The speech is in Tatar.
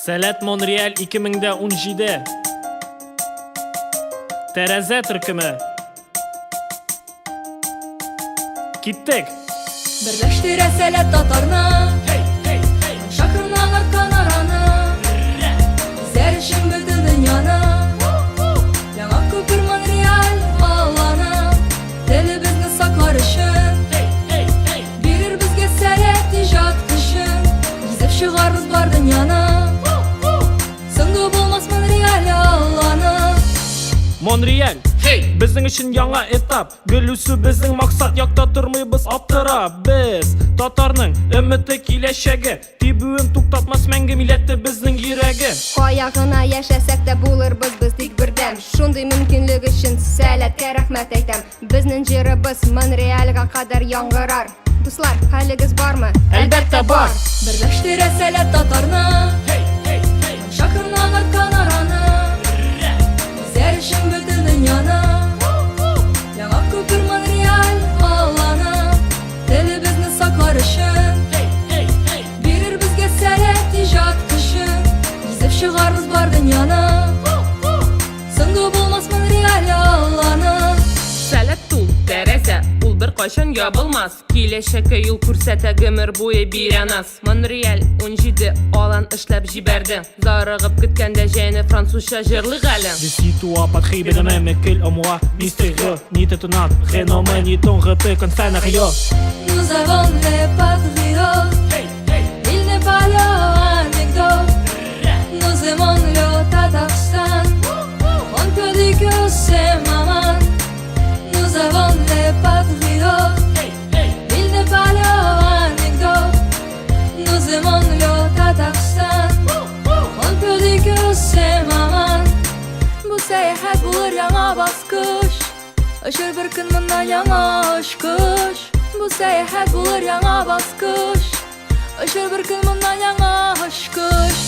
Сәләт Монреаль 2017. Тәрәзә төркеме. Киттек. Birleştire Sәләт татарны, шакырнаңар канараны, зәрешен бөтен дөньяны. Яңа күпер Монреаль аланы, телебезне саклар өчен, бирер безгә сәләт иҗат көчен. Гизеп чыгарбыз бар дөньяны, соңгы булмас Монреаль аланы. Монреаль, безнең өчен яңа этап. Гөл үсү безнең максат, якта тормыйбыз аптырап. Без татарның өмете киләчәге, тибүен туктатмас мәңге милләте безнең йөрәге. Кая гына яшәсәк тә булырбыз без тик бердәм. Шундый мөмкинлек өчен Сәләткә рәхмәт әйтәм. Безнең җырыбыз Монреальгә кадәр яңгырар. Дуслар, хәлегез бармы? Әлбәттә бар. Birleştire Sәләт татарны, шакырнаңар канараны, зәрешен бөтен дөньяны. Яңа күпер Монреаль аланы, телебезне саклар өчен, бирер безгә сәләт иҗат көчен. Гизеп чыгарбыз бар дөньяны, соңгы булмас Монреаль аланы. Сәләт тул тәрәзә, ул бер кайчан ябылмас. Киләчәккә юл күрсәтә гомер буе бирәнас. Монреаль 17 алан эшләп җибәрде. Зарыгып көткәндә җәйне французча җырлый әле. Dis-toi pas très bien même que à moi, mystérieux, ni t'étonnant, renommé, ni ton repère comme ça n'a rien. Nous avons les patriotes, il n'est pas là anecdote. Nous aimons le Tatarstan, on peut dire que c'est maman. Nous avons les patriotes, il n'est pas là anecdote. Nous aimons le Tatarstan, on peut dire que c'est maman. Bu səyahət bulur яңа баскыч, Öşür bir gün bundan яңа uçkuş. Bu səyahət bulur яңа баскыч, Öşür bir gün bundan яңа uçkuş.